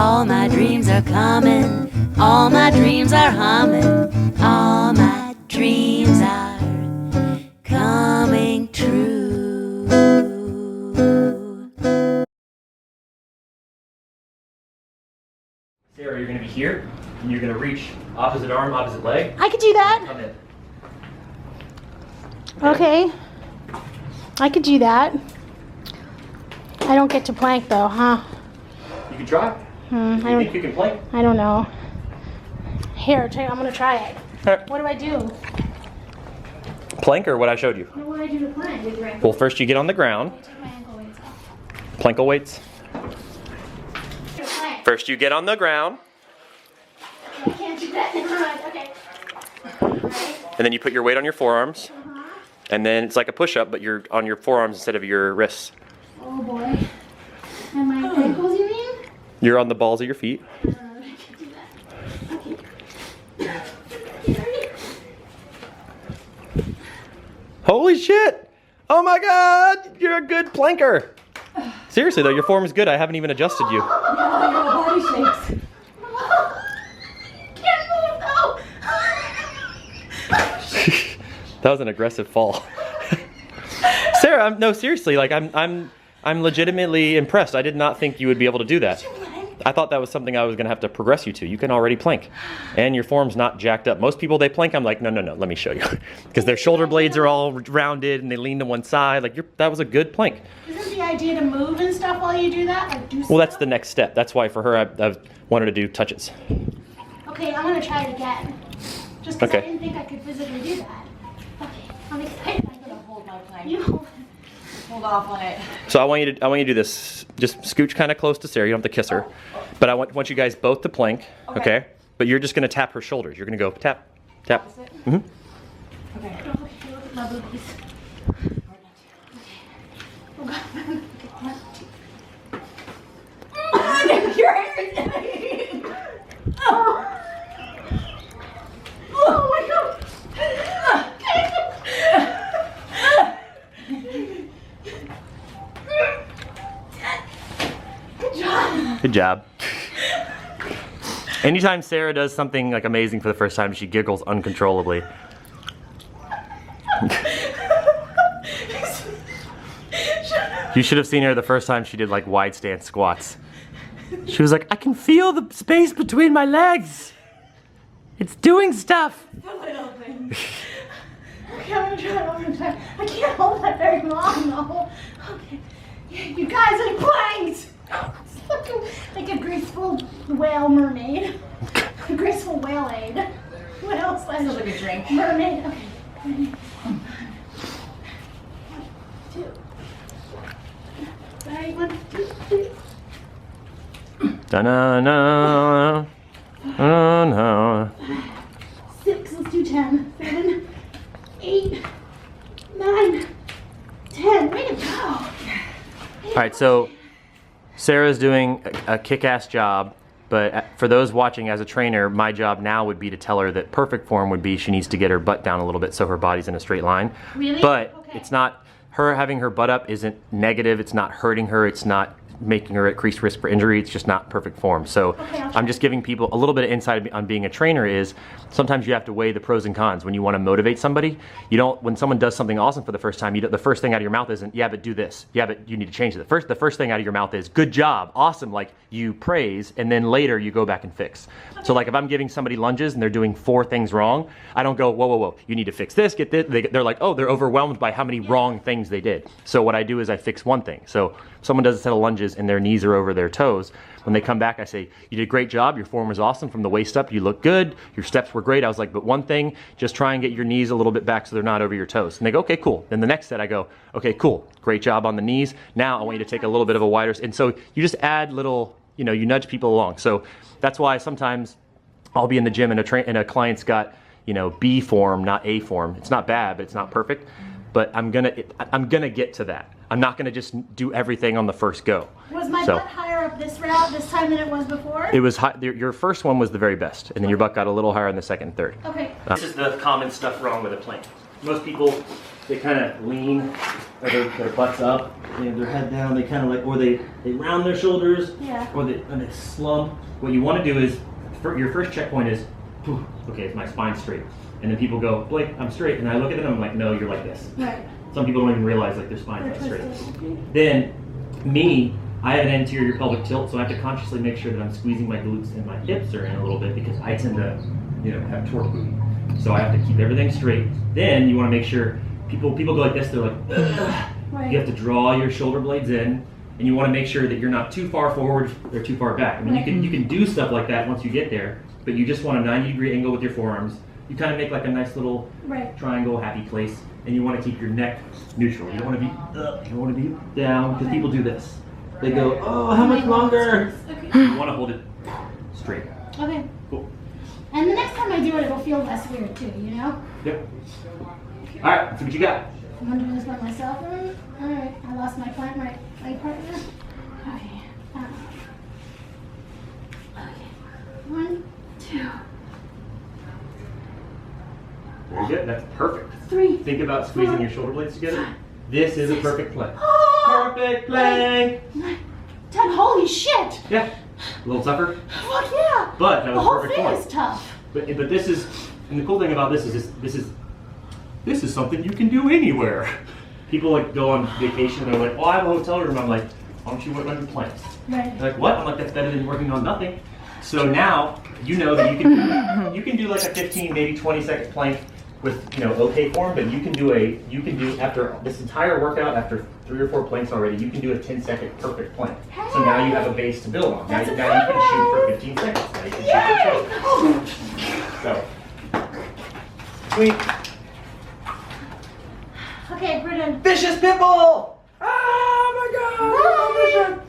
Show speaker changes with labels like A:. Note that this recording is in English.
A: All my dreams are coming, all my dreams are humming, all my dreams are coming true.
B: Sarah, you're going to be here, and you're going to reach opposite arm, opposite leg.
C: I could do that.
B: Come in.
C: Okay. I could do that. I don't get to plank though, huh?
B: You can try. You think you can plank?
C: I don't know. Here, I'm gonna try it.
B: Right.
C: What do I do?
B: Plank or what I showed you?
C: What do I do to plank?
B: Well, first you get on the ground.
C: Take my ankle weights off.
B: Plankle weights.
C: Plank.
B: First you get on the ground,
C: I can't do that. Never mind. Okay.
B: and then you put your weight on your forearms. And then it's like a push-up, but you're on your forearms instead of your wrists.
C: Oh boy. And my ankles, you mean?
B: You're on the balls of your feet.
C: I can't do that. Okay.
B: Holy shit! Oh my god! You're a good planker! Seriously though, your form is good. I haven't even adjusted you.
C: Your body shakes. Can't move though.
B: That was an aggressive fall. Sarah, no, seriously, like I'm legitimately impressed. I did not think you would be able to do that. I thought that was something I was gonna have to progress you to. You can already plank. And your form's not jacked up. Most people, they plank, I'm like, no, let me show you. Because their shoulder blades are all rounded and they lean to one side. Like, that was a good plank.
C: Isn't the idea to move and stuff while you do that? Like do
B: Well, that's
C: stuff?
B: the next step. That's why for her, I wanted to do touches.
C: Okay, I'm gonna try it again. Just because I
B: Okay.
C: didn't think I could physically do that. Okay, I'm excited.
D: I'm gonna hold my plank.
C: You hold
D: Hold off on it.
B: So I want you to do this. Just scooch kind of close to Sarah. You don't have to kiss her. But I want you guys both to plank, okay? But you're just gonna tap her shoulders. You're gonna go tap, tap. Mm-hmm.
D: Okay.
C: Okay, look at my boobies. Oh God.
D: Your hair is
C: Oh my God. Good job.
B: Good job. Anytime Sarah does something like amazing for the first time, she giggles uncontrollably. You should have seen her the first time she did like wide stance squats. She was like, I can feel the space between my legs. It's doing stuff.
D: the little thing.
C: Okay, I'm gonna try it one more time. I can't hold that very long though. Okay. You guys are planked. It's like a graceful whale mermaid. A graceful whale aid. What else?
D: Sounds like a drink.
C: Mermaid. Okay. Ready? 1, 2. Ready? 1, 2, 3.
B: Da-na-na. Da-na.
C: 6. Let's do 10. 7, 8, 9, 10. Way to go.
B: All right, so Sarah's doing a kick-ass job, but for those watching as a trainer, my job now would be to tell her that perfect form would be she needs to get her butt down a little bit so her body's in a straight line.
C: Really?
B: But
C: Okay.
B: it's not, her having her butt up isn't negative, it's not hurting her, it's not making her at increased risk for injury, it's just not perfect form. So
C: Okay, I'll try.
B: I'm just giving people a little bit of insight on being a trainer is sometimes you have to weigh the pros and cons. When you want to motivate somebody, you don't, when someone does something awesome for the first time, the first thing out of your mouth isn't, yeah, but do this. Yeah, but you need to change it. The first thing out of your mouth is, good job, awesome, like you praise, and then later you go back and fix. So like if I'm giving somebody lunges and they're doing 4 things wrong, I don't go, whoa, you need to fix this, get this. They're like, oh, they're overwhelmed by how many wrong things they did. So what I do is I fix one thing. So if someone does a set of lunges and their knees are over their toes, when they come back, I say, you did a great job, your form was awesome from the waist up, you look good, your steps were great. I was like, but one thing, just try and get your knees a little bit back so they're not over your toes. And they go, okay, cool. Then the next set I go, okay, cool, great job on the knees. Now I want you to take a little bit of a wider, and so you just add little, you nudge people along. So that's why sometimes I'll be in the gym and a client's got, B form, not A form. It's not bad, but it's not perfect. But I'm gonna get to that. I'm not gonna just do everything on the first go.
C: Was my butt higher up this route this time than it was before?
B: It was high, your first one was the very best, and then your butt got a little higher in the second and third.
C: Okay.
B: This is the common stuff wrong with a plank. Most people they kind of lean, or their butts up, they have their head down, they kind of like, or they round their shoulders, or they slump. What you want to do is, your first checkpoint is, okay, is my spine straight? And then people go, Blake, I'm straight. And I look at them and I'm like, no, you're like this.
C: Right.
B: Some people don't even realize like their spine's not straight. Then, me, I have an anterior pelvic tilt, so I have to consciously make sure that I'm squeezing my glutes and my hips are in a little bit because I tend to, have torque booty. So I have to keep everything straight. Then you want to make sure people go like this. They're like, ugh.
C: Right.
B: You have to draw your shoulder blades in, and you want to make sure that you're not too far forward or too far back. I mean, you can do stuff like that once you get there, but you just want a 90-degree angle with your forearms. You kind of make like a nice little triangle, happy place, and you want to keep your neck neutral. You don't want to be up, you don't want to be down, because people do this. They go, oh, how much longer?
C: Okay.
B: You want to hold it straight.
C: Okay.
B: Cool.
C: And the next time I do it, it'll feel less weird too, you know?
B: Yep. All right, let's see what you got.
C: I'm gonna do this by myself. All right, I lost my plant, my partner. Okay. Okay. 1, 2,
B: Very good. That's perfect.
C: 3.
B: Think about squeezing your shoulder blades together. This is a perfect plank.
C: Oh,
B: Perfect plank.
C: 9, 10. Holy shit!
B: Yeah. A little tougher,
C: Fuck yeah!
B: but that
C: The
B: was
C: whole
B: perfect
C: thing
B: form.
C: is tough.
B: But this is, and the cool thing about this is something you can do anywhere. People like go on vacation and they're like, well, I have a hotel room. I'm like, why don't you work on your planks?
C: Right.
B: They're like, what? I'm like, that's better than working on nothing. So now you know that you can do like a 15, maybe 20-second plank with okay form, but you can do after this entire workout, after 3 or 4 planks already, you can do a 10-second perfect plank. So now you have a base to build on. Now you can shoot for 15 seconds. Now you can shoot for 20. So, sweet.
C: Okay, Britton.
B: Vicious pitbull! Oh my god!